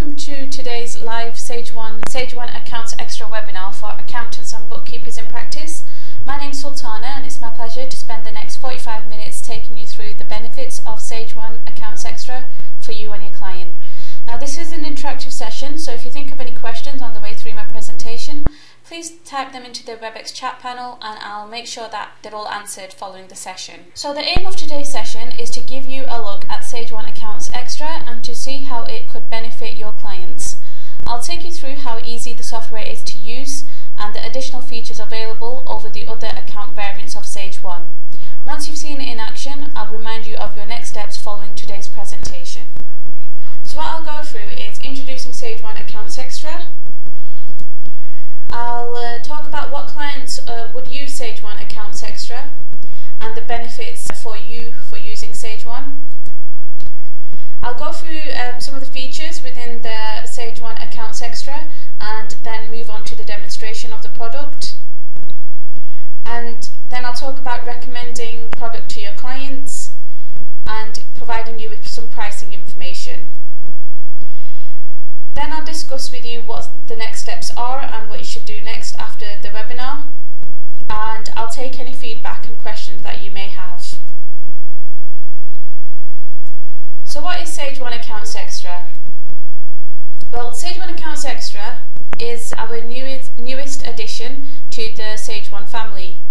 welcome to today's live Sage 1 Accounts Extra webinar for accountants and bookkeepers in practice. My name is Sultana and it's my pleasure to spend the next 45 minutes taking you through the benefits of Sage 1 Accounts Extra for you and your client. Now this is an interactive session, so if you think of any questions on the way through my presentation, please type them into the WebEx chat panel and I'll make sure that they're all answered following the session. So the aim of today's session is to give you a look at Sage 1 Accounts Extra and to see how it could benefit your clients. I'll take you through how easy the software is to use and the additional features available over the other account variants of Sage 1. Once you've seen it in action, I'll remind you of your next steps following today's presentation. So what I'll go through is introducing Sage 1 Accounts Extra. I'll talk about what clients would use Sage 1 Accounts Extra and the benefits for you for using Sage 1. I'll go through some of the features within the Sage 1 Accounts Extra and then move on to the demonstration of the product. And then I'll talk about recommending product to your clients and providing you with some pricing information. Then I'll discuss with you what the next steps are and what you should do next after the webinar, and I'll take any feedback and questions that you may have. So what is Sage 1 Accounts Extra? Well, Sage 1 Accounts Extra is our newest addition to the Sage 1 family.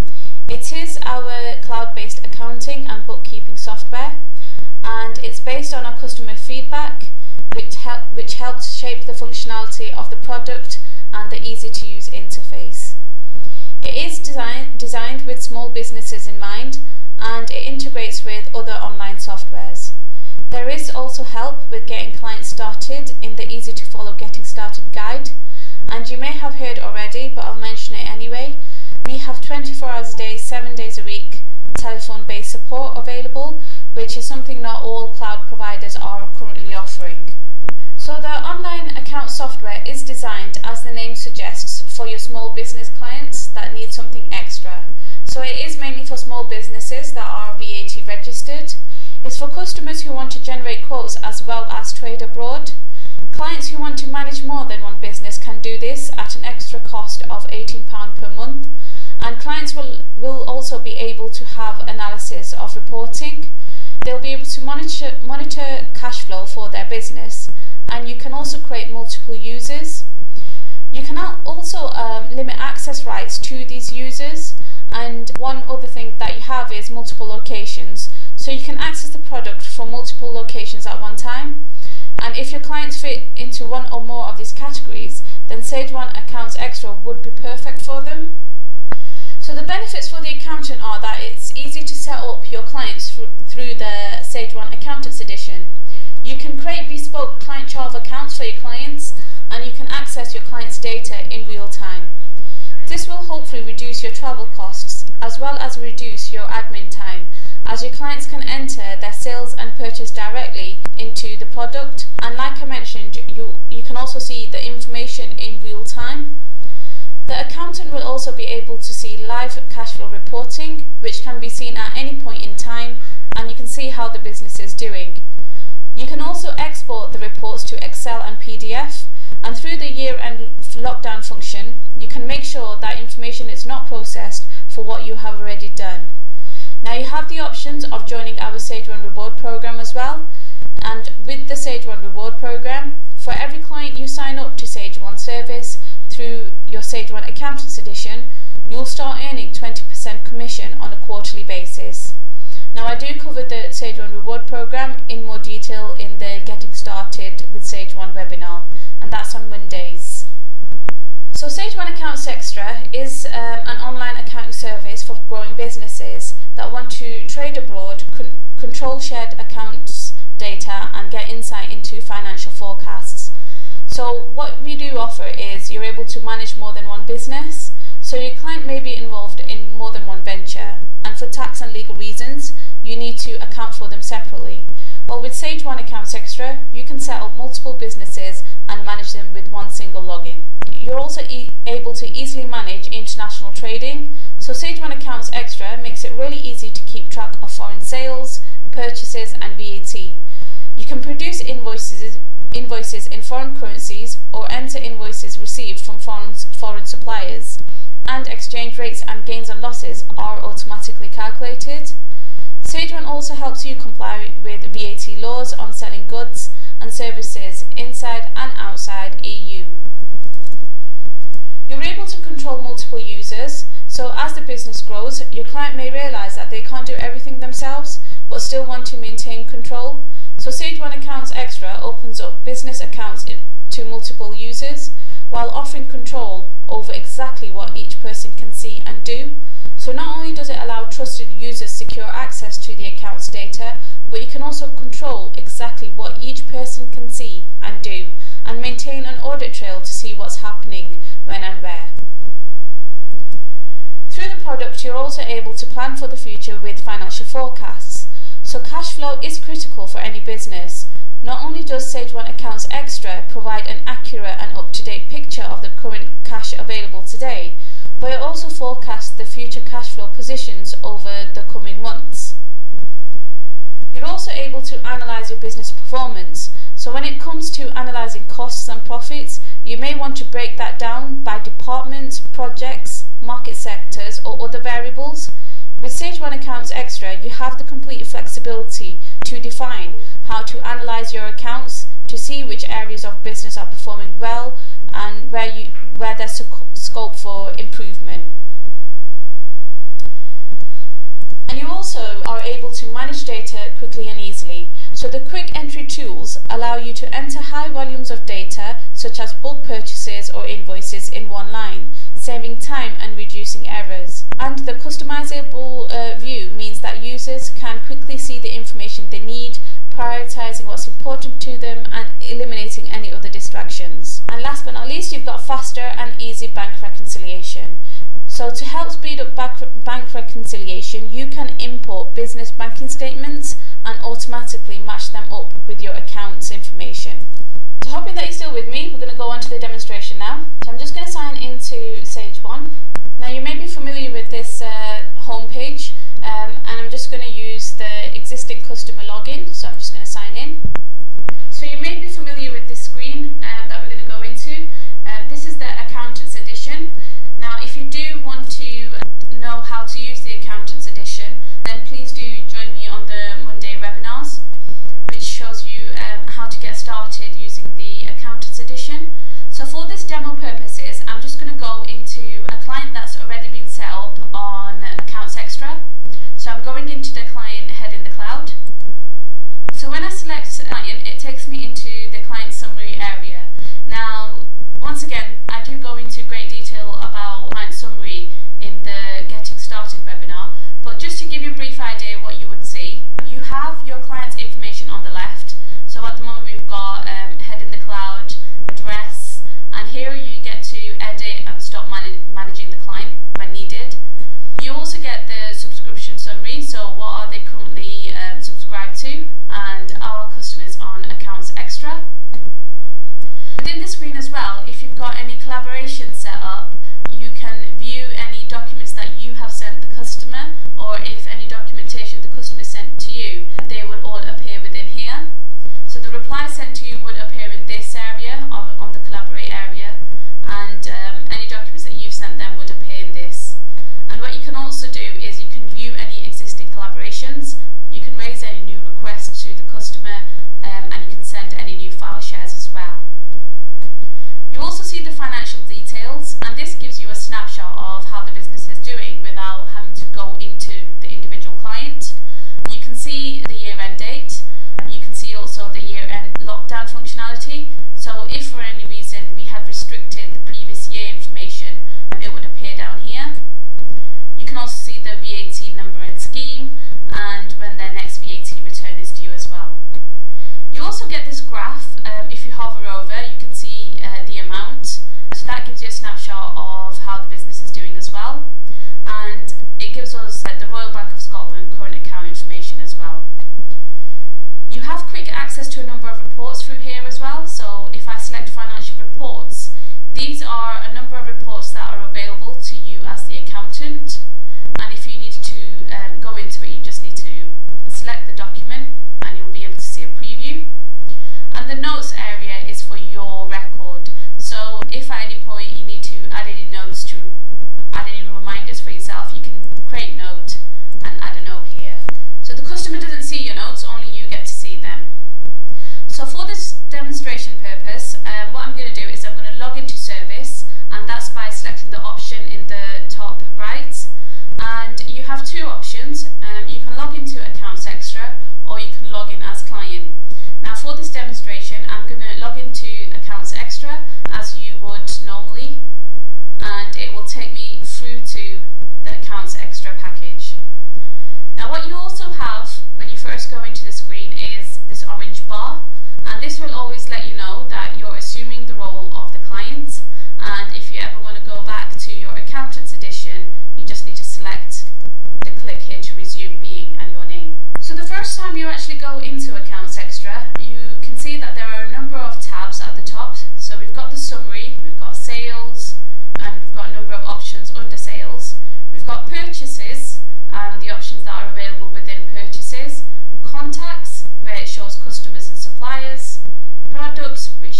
It is our cloud-based accounting and bookkeeping software, and it's based on our customer feedback, which helps shape the functionality of the product and the easy-to-use interface. It is designed with small businesses in mind, and it integrates with other online softwares. There is also help with getting clients started in the easy-to-follow Getting Started guide, and you may have heard already, but I'll mention it anyway. We have 24 hours a day, 7 days a week telephone-based support available, which is something not all cloud providers are currently offering. So the online account software is designed, as the name suggests, for your small business clients that need something extra. So it is mainly for small businesses that are VAT registered. It's for customers who want to generate quotes as well as trade abroad. Clients who want to manage more than one business can do this at an extra cost of £18 per month. And clients will also be able to have analysis of reporting. They'll be able to monitor cash flow for their business, and you can also create multiple users. You can also limit access rights to these users, and one other thing that you have is multiple locations, so you can access the product from multiple locations at one time. And if your clients fit into one or more of these categories, then Sage 1 Accounts Extra would be perfect for them. So the benefits for the accountant are that it's easy to set up your clients through the Sage 1 Accountants Edition. You can create bespoke client chart of accounts for your clients, and you can access your clients' data in real time. This will hopefully reduce your travel costs as well as reduce your admin time, as your clients can enter their sales and purchase directly into the product, and like I mentioned, you can also see the information in real time. The accountant will also be able to see live cash flow reporting, which can be seen at any point in time, and you can see how the business is doing. You can also export the reports to Excel and PDF, and through the year-end lockdown function, you can make sure that information is not processed for what you have already done. Now you have the options of joining our Sage 1 Reward Program as well, and with the Sage 1 Reward Program, for every client you sign up to Sage 1 service through your Sage 1 Accountants Edition, you'll start earning 20% commission on a quarterly basis. Now I do cover the Sage 1 Reward Program in more detail in the Getting Started with Sage 1 webinar, and that's on Mondays. So Sage 1 Accounts Extra is an online accounting service for growing businesses that want to trade abroad, control shared accounts data, and get insight into financial forecasts. So what we do offer is you're able to manage more than one business, so your client may be involved in more than one venture, and for tax and legal reasons you need to account for them separately. Well, with Sage 1 Accounts Extra, you can set up multiple businesses and manage them with one single login. You're also able to easily manage international trading, so Sage 1 Accounts Extra makes it really easy to keep track of foreign sales, purchases and VAT. You can produce invoices invoices in foreign currencies or enter invoices received from foreign suppliers, and exchange rates and gains and losses are automatically calculated. Sage 1 also helps you comply with VAT laws on selling goods and services inside and outside EU. You're able to control multiple users, so as the business grows, your client may realise that they can't do everything themselves but still want to maintain control. So Sage 1 Accounts Extra opens up business accounts to multiple users while offering control over exactly what each person can see and do. So not only does it allow trusted users secure access to the account's data, but you can also control exactly what each person can see and do, and maintain an audit trail to see what's happening when and where. Through the product, you're also able to plan for the future with financial forecasts. So cash flow is critical for any business. Not only does Sage 1 Accounts Extra provide an accurate and up-to-date picture of the current cash available today, but it also forecasts the future cash flow positions over the coming months. You're also able to analyse your business performance. So when it comes to analysing costs and profits, you may want to break that down by departments, projects, market sectors or other variables. With Sage 1 Accounts Extra, you have the complete flexibility to define how to analyse your accounts to see which areas of business are performing well and where there's scope for improvement. And you also are able to manage data quickly and easily. So the quick entry tools allow you to enter high volumes of data such as bulk purchases or invoices in one line, saving time and reducing errors. And the customizable view means that users can quickly see the information they need, prioritising what's important to them and eliminating any other distractions. And last but not least, you've got faster and easy bank reconciliation. So to help speed up bank reconciliation, you can import business banking statements and automatically match them up with your account's information. So hoping that you're still with me, we're going to go on to the demonstration now. So I'm just going to sign into Sage 1. Now you may be familiar with this home page, and I'm just going to use the existing customer login, so I'm just going to sign in. So you may be familiar with this screen that we're going to go into. This is the Accountants Edition. Now if you do want to know how to use the Accountants Edition, then please do join me on the Monday webinars, which shows you how to get started using the Accountants Edition. So for this demo purposes, I'm just going to go into a client that's already been set up on Accounts Extra. So I'm going into the client head in the cloud. So when I select client, it takes me into the client summary area. Now, once again, I do go into great detail about client summary in the Getting Started webinar, but just to give you a brief idea what you would see, you have your client's information on the left. So at the moment we've got head in the cloud, address, and here you get to edit and stop managing the client when needed. You also get the subscription summary, so what are they currently subscribed to, and our customers on Accounts Extra. Within the screen as well, if you've got any collaboration set up, you can view any documents that you have sent the customer, or if any documentation the customer sent to you, they would all appear within here. So the reply sent to you would appear in this area, on the collaborate area, and any documents that you've sent them would appear in this. And what you can also do is you can view any existing collaborations, you can raise any new requests to the customer, and you can send any new file shares as well. You also see the financial details, and this gives you a snapshot of how the business is doing without having to go into the individual client. You can see the year-end date, you can see also the year-end lockdown functionality. So if for any reason we had restricted the previous year information, it would appear down here. You can also see the VAT number and scheme, and when their next VAT return is due as well. You also get this graph. If you hover over, you can see the amount. So that gives you a snapshot of how the business is doing as well. And it gives us the Royal Bank of Scotland current account information as well. You have quick access to a number of reports through here as well.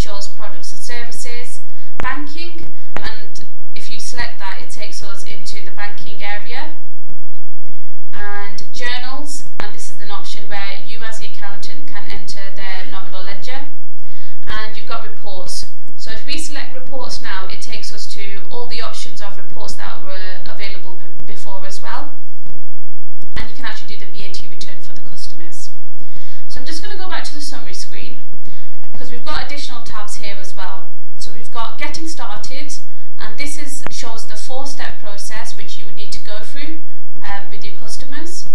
shows products and services, banking, and if you select that, it takes us into the banking area, and journals, and this is an option where you as the accountant can enter their nominal ledger, and you've got reports. So if we select reports now, it takes us to all the options of reports that were available before as well, and you can actually do the VAT return for the customers. So I'm just going to go back to the summary screen because we've got additional tabs here as well. So we've got getting started, and this shows the 4-step process which you would need to go through with your customers.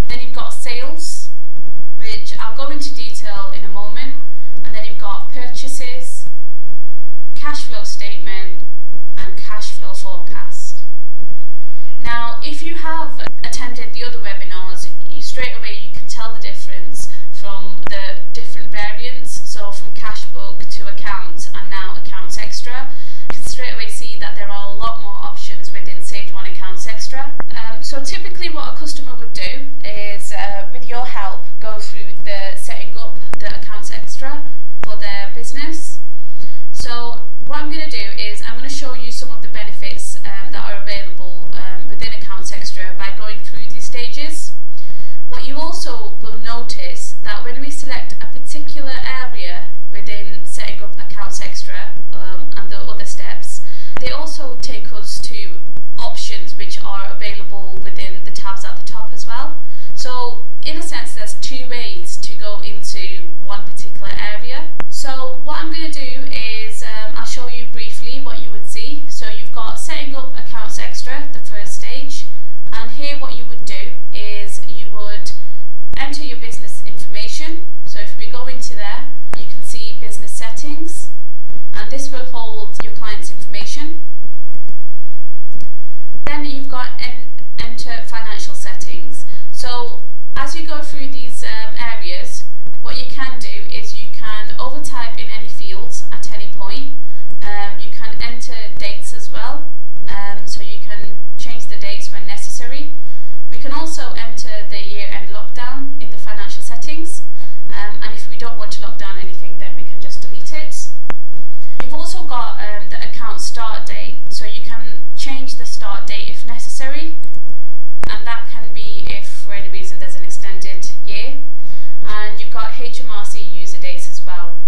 Then you've got sales, which I'll go into detail in a moment, and then you've got purchases, cash flow statement, and cash flow forecast. Now, if you have attended the other webinars, straight away you can tell the difference from the different variants. So from cash book to accounts and now accounts extra, you can straight away see that there are a lot more options within Sage 1 Accounts Extra. So typically what a customer would do is, with your help, go through the setting up the accounts extra for their business. So what I'm going to do is I'm going to show you some of the benefits that are available within accounts extra by going through these stages. What you also will notice that when we select a particular area within setting up accounts extra and the other steps, they also take us to options which are available within the tabs at the top as well. So in a sense, there's 2 ways to go into one particular area. So what I'm going to do is I'll show you briefly what you would see. So you've got setting up accounts extra, the first stage, and here what you would do is you would enter your business information. So if we go into there, you can see business settings, and this will hold your client's information. Then you've got enter financial settings. So as you go through these areas, what you can do is you can overtype in any fields at any point. You can enter dates as well, so you can change the dates when necessary. We can also enter the year-end lockdown in the financial settings, and if we don't want to lock down anything, then we can just delete it. You've also got the account start date, so you can change the start date if necessary, and that can be if for any reason there's an extended year. And you've got HMRC user dates as well.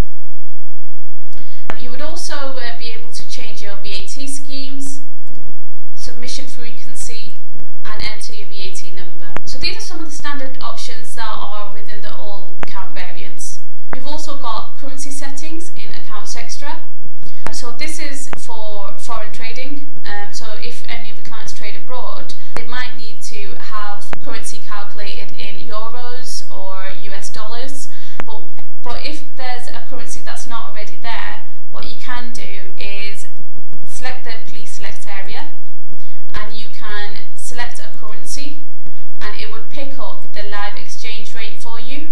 You would also be able to change your VAT schemes, submission frequency, and enter your VAT number. So these are some of the standard options that are within the all account variants. We've also got currency settings in accounts extra. So this is for foreign trading. So if any of the clients trade abroad, they might need to have currency calculated in euros or US dollars. But if there's a currency that's not already there, what you can do is select the please select area, and you can select a currency, and it would pick up the live exchange rate for you.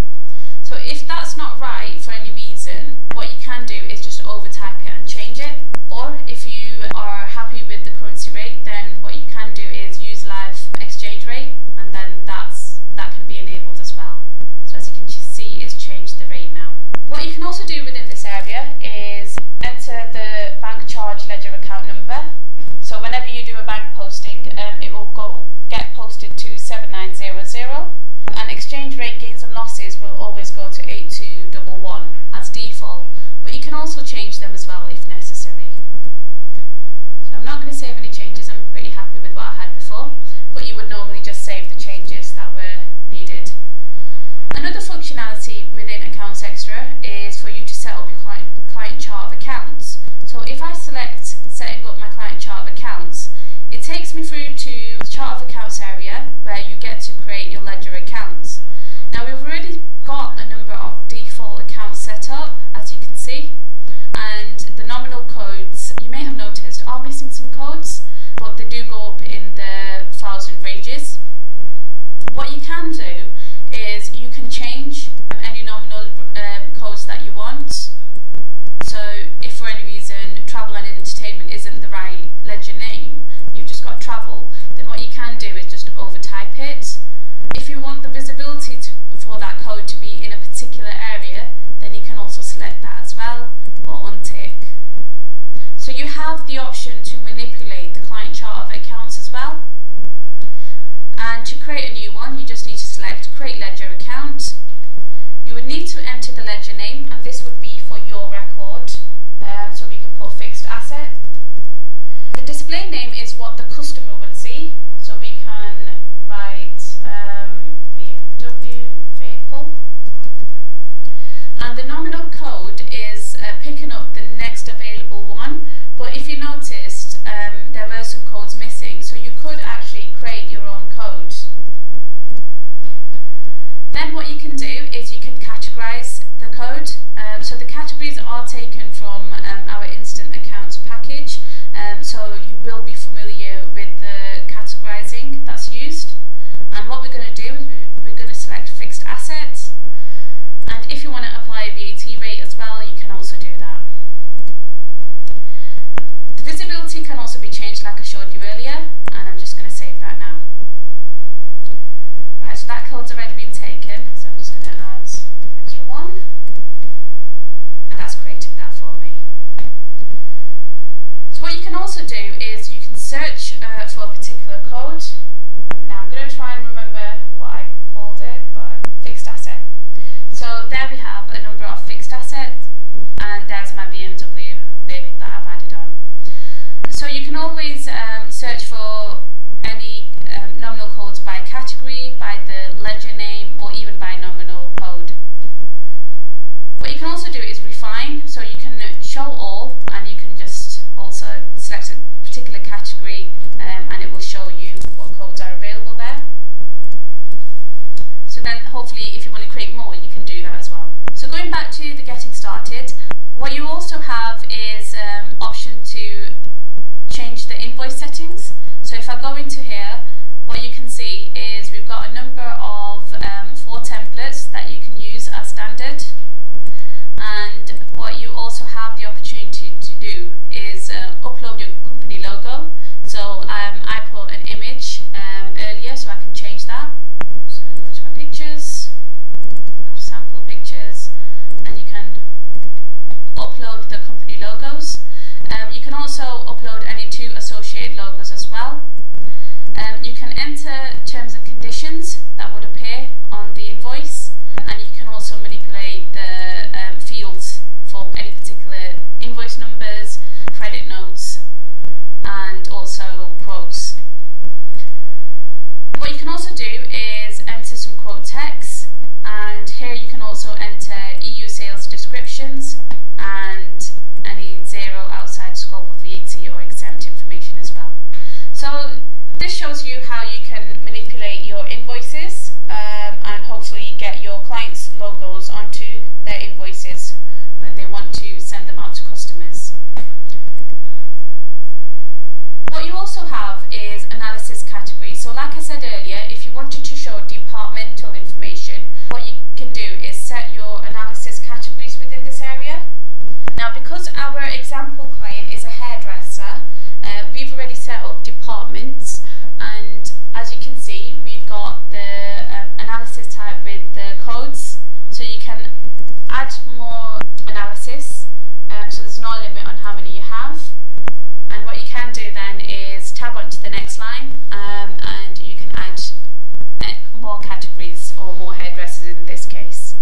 So if that's not right for any reason, what you can do is just overtype it and change it. Or if you are happy with the currency rate, then what you can do is use live exchange rate, and then that can be enabled as well. So as you can see, it's changed the rate now. What you can also do within this area is enter the bank charge ledger account number. So whenever you do a bank posting, it will get posted to 7900, and exchange rate gains and losses will always go to 8211 as default, but you can also change them as well if necessary. So I'm not going to save any changes, I'm pretty happy with what I had before, but you would normally just save the changes that were needed. Another functionality within Accounts Extra is for you to set up your client chart of accounts. So if I select setting up my client chart of accounts, it takes me through to the chart of accounts area where you get to create your ledger accounts. Now we've already got a number of default accounts set up, as you can see, and the nominal codes, you may have noticed, are missing some codes, but they do go up in the 1000 ranges. What you can do is you can change any nominal codes that you want. So if for any reason travel and entertainment isn't the right ledger name, you've just got travel, then what you can do is just overtype it. If you want the visibility for that code to be in a particular area, then you can also select that as well. the option to manipulate the client chart of accounts as well. And to create a new one, you just need to select Create Ledger Account. You would need to enter the ledger name, and this would be for your record, so we can put fixed asset. The display name is what the customer would see, so we can write BMW vehicle. And the nominal code is picking up the next available one, but if you noticed, there were some codes missing, so you could actually create your own code. Then what you can do is you can categorize the code. So the categories are taken from our instant accounts package, so you will be familiar with the categorizing that's used. And what we're going to do is we're going to select fixed assets, and if you want to apply a VAT rate as well, you can also do that. The visibility can also be changed like I showed you earlier, and I'm just going to save that now. Right, so that code's already been taken, so I'm just going to add an extra one, and that's created that for me. So what you can also do is you can search for a particular code. Now I'm going to try and remember what I called it, but fixed asset. So there we have a number of fixed assets, and there's my BMW vehicle that I've added on. So you can always search for any nominal codes by category, by the ledger name, or even by nominal code. What you can also do is refine, so you can show all, and you can just also select a particular category, and it will show you what codes are available there. So then hopefully if you want to create more, you can do that as well. So going back to the getting started, what you also have is option to change the invoice settings. So if I go into here, what you can see is we've got a number of 4 templates that you can use as standard, and what you also have the opportunity to do is upload your company logo. So I put an image earlier, so I can change that. I'm just going to go to my pictures, sample pictures, and you can upload the company logos. You can also upload any 2 associated logos as well. You can enter terms and conditions that would appear on the invoice, and you can also manipulate the fields for any particular invoice numbers, credit notes, and also quotes. What you can also do is enter some quote text, and here you can also enter EU sales descriptions and any zero outside scope of VAT or exempt information as well. So this shows you how you can manipulate your invoices and hopefully get your clients' logos onto their invoices when they want to send them out to customers. What you also have is analysis categories. So like I said earlier, if you wanted to show departmental information, what you can do is set your analysis categories within this area. Now because our example client is a hairdresser, we've already set up departments, and as you can see we've got the analysis type with the codes, so you can add more analysis, so there's no limit on how many you have. And what you can do then is tab onto the next line, and you can add more categories or more hairdressers in this case.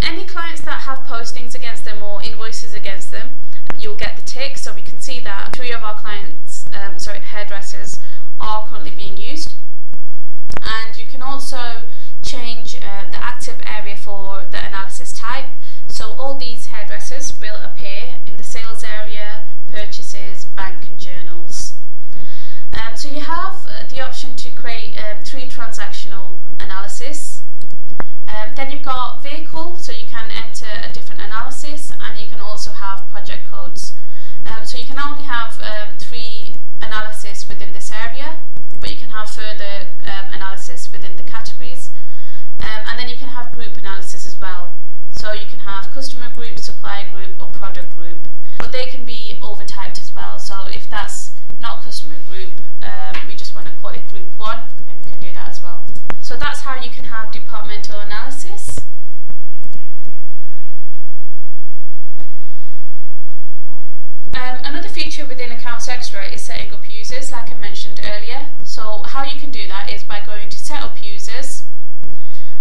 Any clients that have postings against them or invoices against them, you'll get the tick, so we can see that 3 of our clients, hairdressers, are currently being used. And you can also change the active area for the analysis type, so all these hairdressers will appear in the sales area, purchases, bank and journals. So you have the option to create 3 transactional analysis. Then you've got vehicle, so you can enter a different analysis, and you can also have project codes. So you can only have 3 analysis within this area, but you can have further analysis within the categories. And then you can have group analysis as well. So you can have customer group, supplier group or product group, but they can be overtyped as well. So if that's not customer group, we just want to call it group 1, then we can do that as well. So that's how you can have departmental analysis. Another feature within Accounts Extra is setting up users, like I mentioned earlier. So how you can do that is by going to Set Up Users,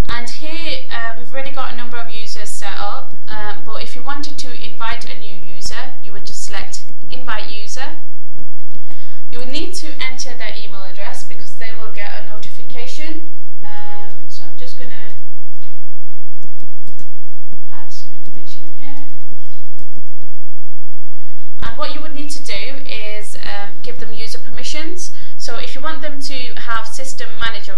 and here we've already got a number of users set up, but if you wanted to invite a new user, you would just select Invite User. You would need to enter their email address because they will get a notification. So I'm just going to add some information in here. And what you would need to do is give them user permissions. So if you want them to have system manager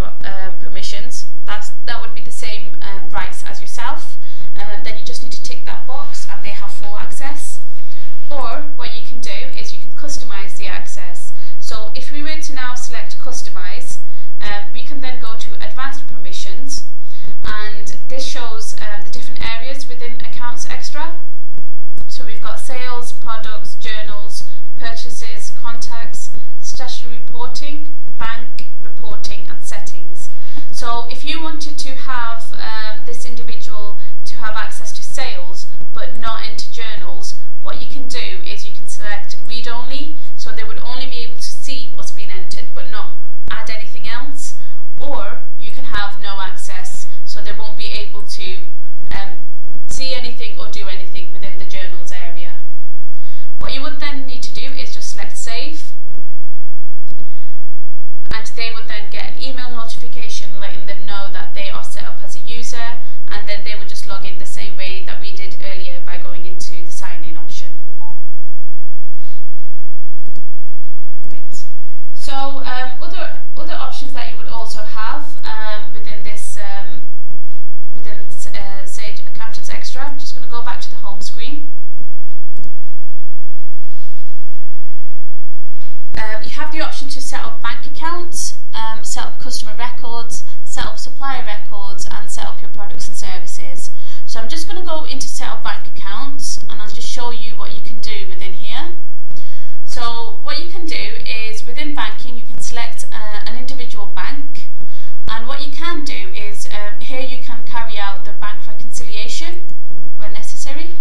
permissions, that would be the same rights as yourself. Then you just need to tick that box and they have full access. Or what you can do is you can customize the access. So if we were to now select Customize, we can then go to Advanced Permissions, and this shows the different areas within Accounts Extra. So we've got Sales, Products, Journals, Purchases, Contacts, Statutory Reporting, Bank, Reporting and Settings. So if you wanted to have this individual to have access to Sales but not into Journals, what you can do is you can select Read Only, so they would only be able to see what's been entered but not add anything else. Or you can have no access, so they won't be able to see anything or do anything within the Journals area. What you would then need to do is just select Save, and they would then get an email notification letting them know that they are set up as a user, and then they would just log in the same way that we did earlier by going into the sign in option. Right. So other options that you would also have within this Sage Accountants Extra. I'm just going to go back to the home screen. You have the option to set up bank accounts, set up customer records, set up supplier records, and set up your products and services. So I'm just going to go into set up bank accounts, and I'll just show you what you can do within here. So what you can do is within banking you can select an individual bank, and what you can do is here you can carry out the bank reconciliation where necessary.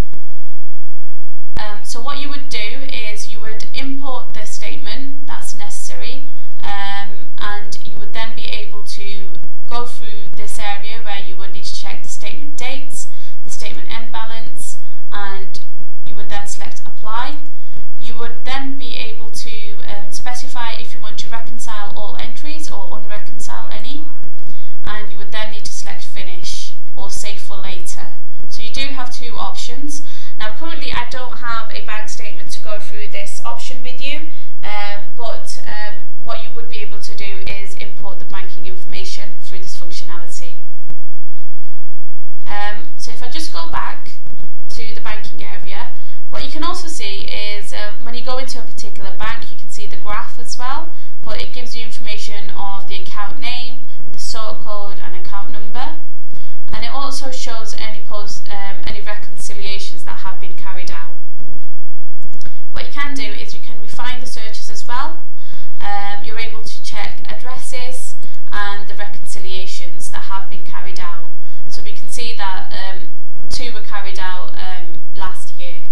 So what you would do is you would import the statement that's necessary, and you would then be able to go through this area where you would need to check the statement dates, the statement end balance, and you would then select Apply. You would then be able to specify if you want to reconcile all entries or unreconcile any, and you would then need to select Finish or Save for Later. So you do have two options. Now currently I don't have a bank statement to go through this option with you, but what you would be able to do is import the banking information through this functionality. So if I just go back to the banking area, what you can also see is when you go into a particular bank you can see the graph as well, but it gives you information of the account name, the sort code and account number, and it also shows any reconciliations that have been carried out. What you can do is you can refine the searches as well. You're able to check addresses and the reconciliations that have been carried out. So we can see that 2 were carried out last year.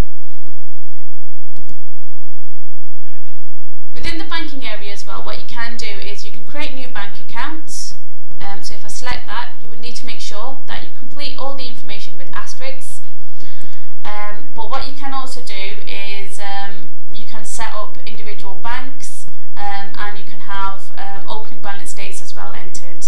Within the banking area as well, what you can do is you can create new bank accounts. So if I select that, you would need to make sure that you complete all the information with asterisks. But what you can also do is you can set up individual banks, and you can have opening balance dates as well entered.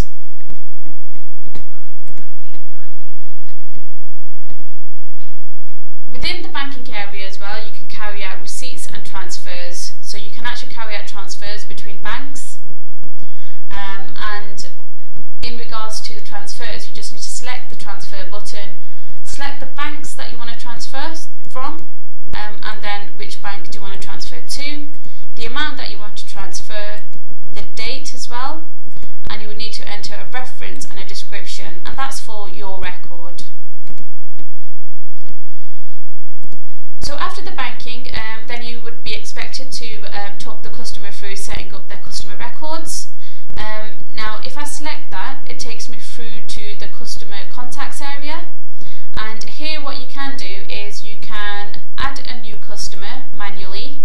Within the banking area as well, you can carry out receipts and transfers. So you can actually carry out transfers between banks, and in regards to the transfers, you just need to select the transfer button, select the banks that you want to transfer from, and then which bank do you want to transfer to, the amount that you want to transfer, the date as well, and you would need to enter a reference and a description, and that's for your record. So after the banking, then you would be expected to talk the customer through setting up their customer records. Now if I select that, it takes me through to the customer contacts area, and here what you can do is you can add a new customer manually,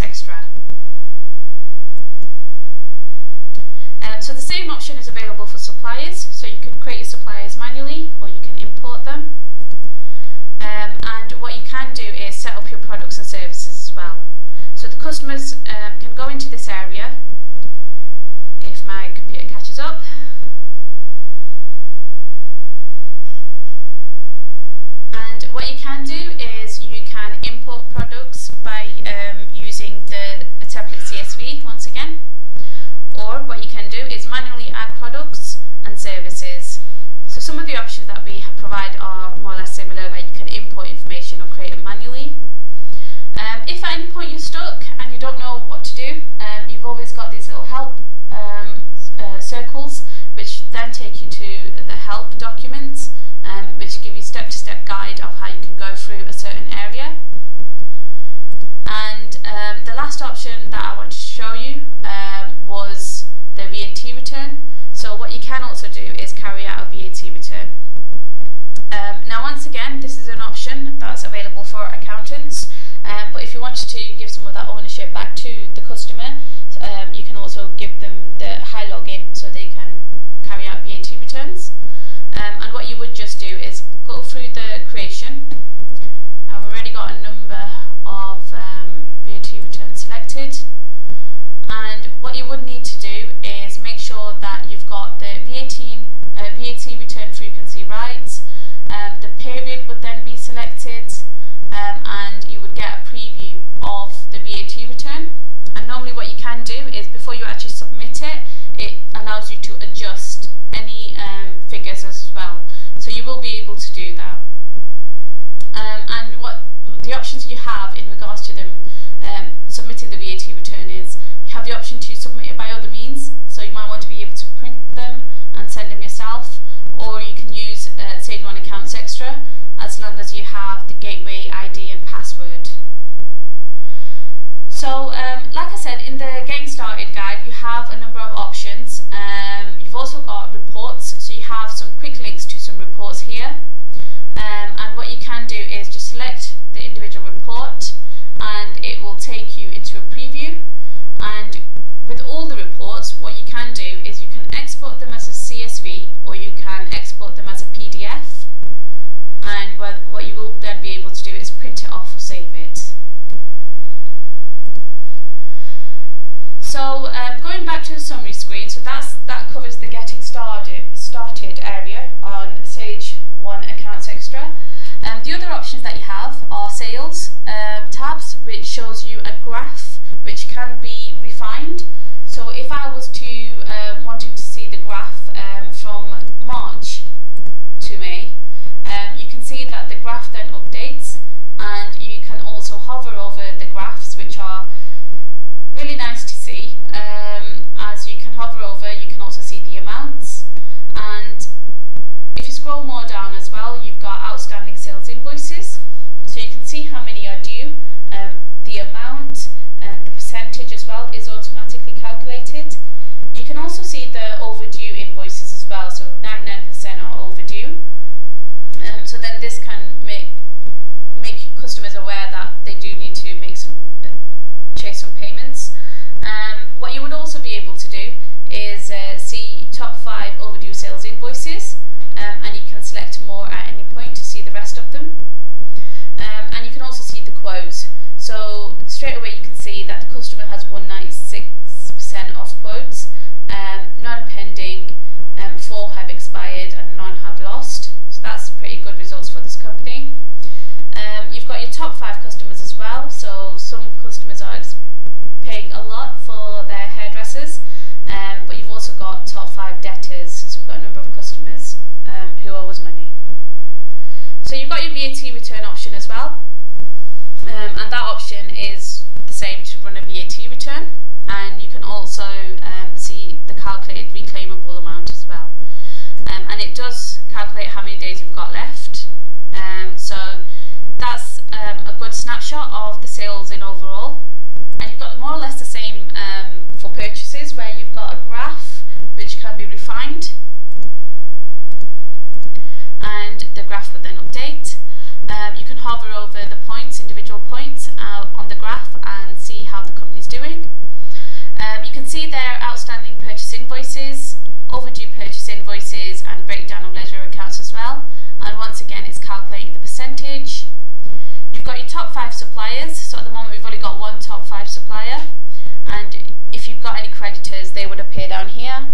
Extra. So the same option is available for suppliers, so you can create your suppliers manually or you can import them. And what you can do is set up your products and services as well. So the customers can go into this area, if my computer catches up. And what you can do is you can import products by using the template CSV once again. Or what you can do is manually add products and services. So some of the options that we provide are more or less similar, where you can import information or create it manually. If at any point you're stuck and you don't know what to do, you've always got these little help circles, which then take you to the help documents, which give you step-to-step guide of how you can go through a certain area. And the last option that I wanted to show you was the VAT return. So what you can also do is carry out a VAT return. Now once again, this is an option that's available for accountants, but if you wanted to give some of that ownership back to the customer, you can also give them the high login so they can carry out VAT returns. And what you would just do is go through the creation. I've already got a number of VAT returns selected, and what you would need to do is make sure that you've got the VAT return frequency right. The period would then be selected, and you would get a preview of the VAT return. And normally what you can do is, before you actually submit it, it allows you to adjust any figures as well. So you will be able to do that. And what the options you have in regards to them submitting the VAT return is, you have the option to submit it by other means. So you might want to be able to print them and send them yourself, or you can use Sage One Accounts Extra, as long as you have the gateway ID and password. So like I said, in the Getting Started guide, you have a number of options. You've also got reports, so you have some quick links to some reports here. And what you can do is just select the individual report, and it will take you into a preview. And with all the reports, what you can do is you can export them as a CSV, or you can export them as a PDF. And what you will then be able to do is print it off or save it. So going back to the summary screen, so that covers the Getting Started area on Sage One Accounts Extra. The other options that you have are Sales tabs, which shows you a graph which can be refined. So if I was to wanting to see the graph from March to May, you can see that the graph then updates, and you can also hover over the graphs, which are really nice to see. As you can hover over, you can also see the amounts, and if you scroll more down as well, you've got outstanding sales invoices, so you can see how many are due. The amount and the percentage as well is automatically calculated. You can also see the overdue invoices as well, so 99% are overdue. So then this can make customers aware that they do need to chase some payments. What you would also be able to do is see top 5 overdue sales invoices, and you can select more at any point to see the rest of them. And you can also see the quotes. So straight away you can see that the customer has 196% off quotes, none pending, 4 have expired, and none have lost. So that's pretty good results for this company. You've got your top 5 customers as well. So some customers are paying a lot for their hairdressers, but you've also got top 5 debtors. So we've got a number of customers who owe us money. So you've got your VAT return option as well, and that option is the same to run a VAT return, and you can also see the calculated reclaimable amount as well, and it does calculate how many days we've got left. So that's a good snapshot of the sales in overall, and you've got more or less the same for purchases, where you've got a graph which can be refined, and the graph would then update. You can hover over the points, individual points on the graph, and see how the see there outstanding purchase invoices, overdue purchase invoices, and breakdown of ledger accounts as well. And once again, it's calculating the percentage. You've got your top 5 suppliers. So at the moment, we've only got one top 5 supplier. And if you've got any creditors, they would appear down here.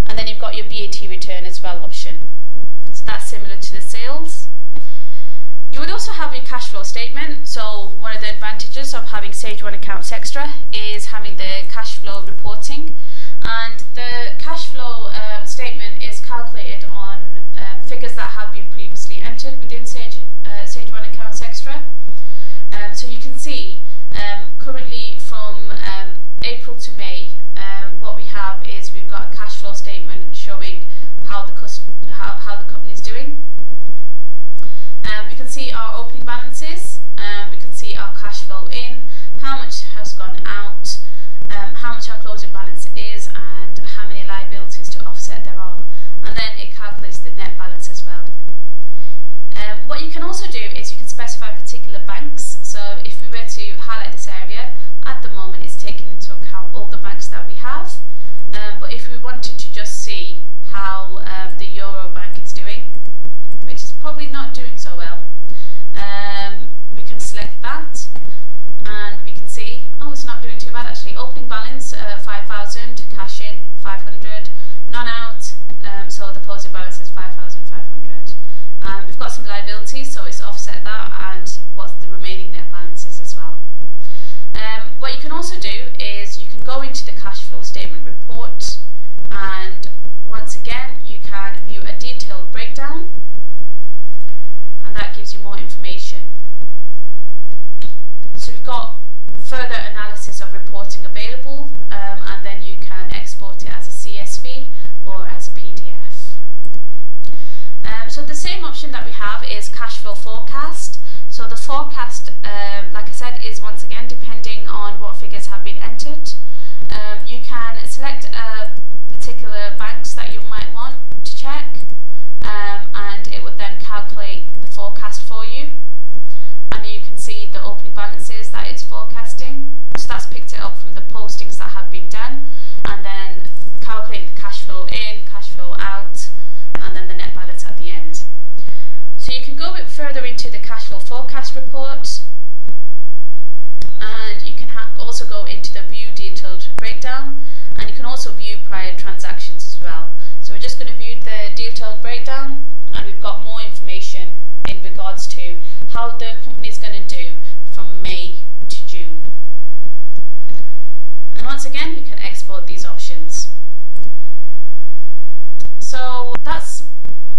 And then you've got your VAT return as well option. So that's similar to the sales. You would also have your cash flow statement. So one of the advantages of having Sage 1 Accounts Extra is having the cash flow reporting. And the cash flow statement is calculated on figures that have been previously entered within Sage 1 Accounts Extra. So you can see currently from April to May, what we have is we've got a cash flow statement showing how the company is doing. We can see our opening balances, we can see our cash flow in, how much has gone out, how much our closing balance is, and how many liabilities to offset there are. And then it calculates the net balance as well. What you can also do is you can specify particular banks. So if we were to highlight this area, at the moment it's taking into account all the banks that we have. But if we wanted to just see how the Euro bank is doing, which is probably not doing so well, we can select that and we can see, oh, it's not doing too bad actually. Opening balance 5,000, cash in 500, none out, so the closing balance is 5,500. We've got some liabilities, so it's offset that and what the remaining net balance is as well. What you can also do is you can go into the cash flow statement report, and once again you can view a detailed breakdown, and that gives you more information. So we've got further analysis of reporting available, and then you can export it as a CSV or as a PDF. So the same option that we have is cash flow forecast. So the forecast, like I said, is once again depending on what figures have been entered. You can select particular banks that you might want to check, and it would then calculate the forecast for you. And you can see the opening balances that it's forecasting. So that's picked it up from the postings that have been done, and then calculate the cash flow in, cash flow out, and then the net balance at the end. So you can go a bit further into the cash flow forecast report, and you can also go into the view detailed breakdown, and you can also view prior transactions as well. So we're just going to view the detailed breakdown, and we've got more information in regards to how the company is going to do from May to June. And once again, we can export these options. So that's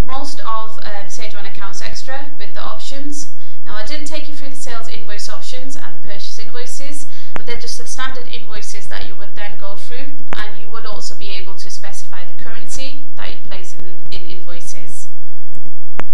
most of Sage 1 Accounts Extra with the options. Now I didn't take you through the sales invoice options and the purchase invoices, but they're just the standard invoices that you would then go through, and you would also be able to specify the currency that you place in invoices.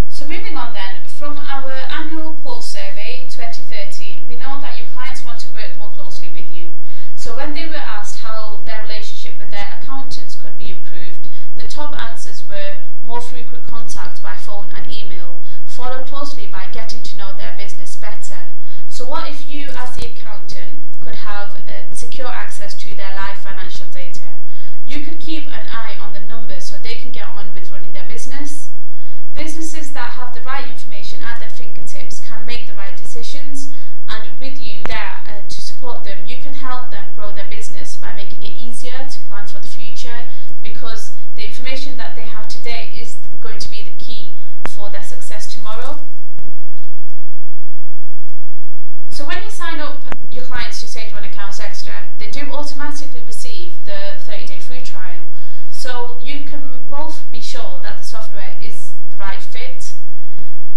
So moving on then, from our annual pulse survey 2013, we know that your clients want to work more closely with you. So when they were asked how their relationship with their accountants could be improved, the top answers were more frequent contact by phone and email, followed closely by getting to know their business better. So what if you as the accountant could have secure access to their live financial data? You could keep an eye on the numbers so they can get on with running their business. Businesses that have the right information at their fingertips can make the right decisions, and with you there to support them, you can help them grow their business by making it easier to plan for the future, because the information that they have today is going to be the key for their success tomorrow. So when you sign up your clients to Sage 1 Accounts Extra, they do automatically receive the 30-day free trial. So you can both be sure that the software is the right fit.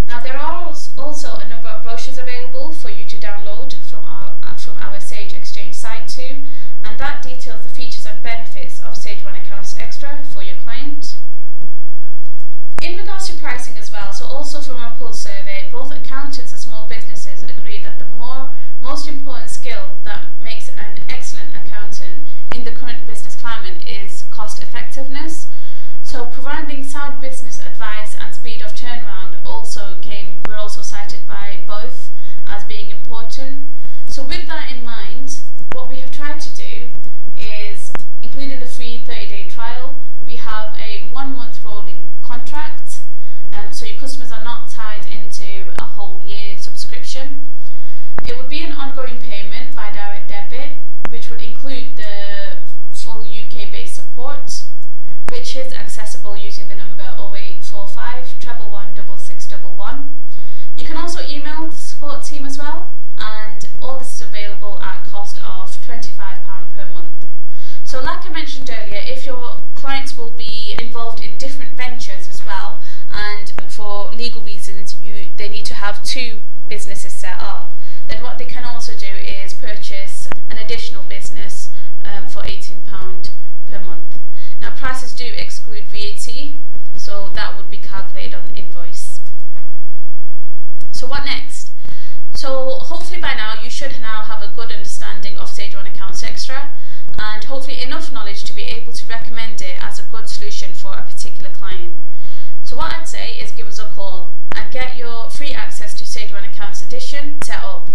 Now there are also a number of brochures available for you to download from our Sage Exchange site too, and that details the features and benefits of Sage 1 Accounts Extra for your client. In regards to pricing as well, so also from our pulse survey, both accountants and small businesses agree that the most important skill that makes an excellent accountant in the current business climate is cost effectiveness. So providing sound business advice and speed of turnaround were also cited by both as being important. So with that in mind, what we have tried to do is include like I mentioned earlier, if your clients will be involved in different ventures as well, and for legal reasons they need to have 2 businesses set up, then what they can also do is purchase an additional business for £18 per month. Now prices do exclude VAT, so that would be calculated on the invoice. So what next? So hopefully by now you should now have a good understanding of Sage 1 Accounts Extra, and hopefully enough knowledge to be able to recommend it as a good solution for a particular client. So what I'd say is give us a call and get your free access to Sage 1 Accounts Edition set up.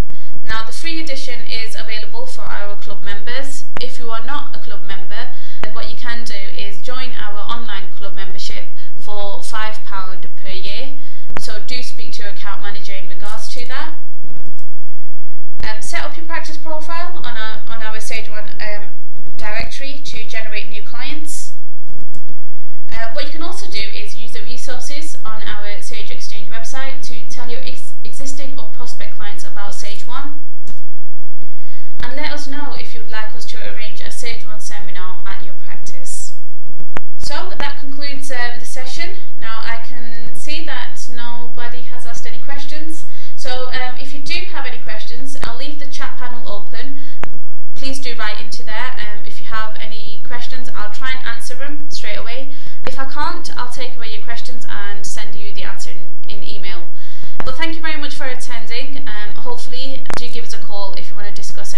Now the free edition is available for our club members. If you are not a club member, then what you can do is join our online club membership for £5 per year. So do speak to your account manager in regards to that. Set up your practice profile on our Sage 1 directory to generate new clients. What you can also do is use the resources on our Sage Exchange website to tell your existing or prospect clients about Sage 1. And let us know if you'd like us to arrange a Sage 1 seminar at your practice. So that concludes the session. Now I can see that nobody has asked any questions. So if you do have any questions, I'll leave the chat panel open. Please do write into there. If you have any questions, I'll try and answer them straight away. If I can't, I'll take away your questions and send you the answer in email. But thank you very much for attending. Hopefully do give us a call if you want to discuss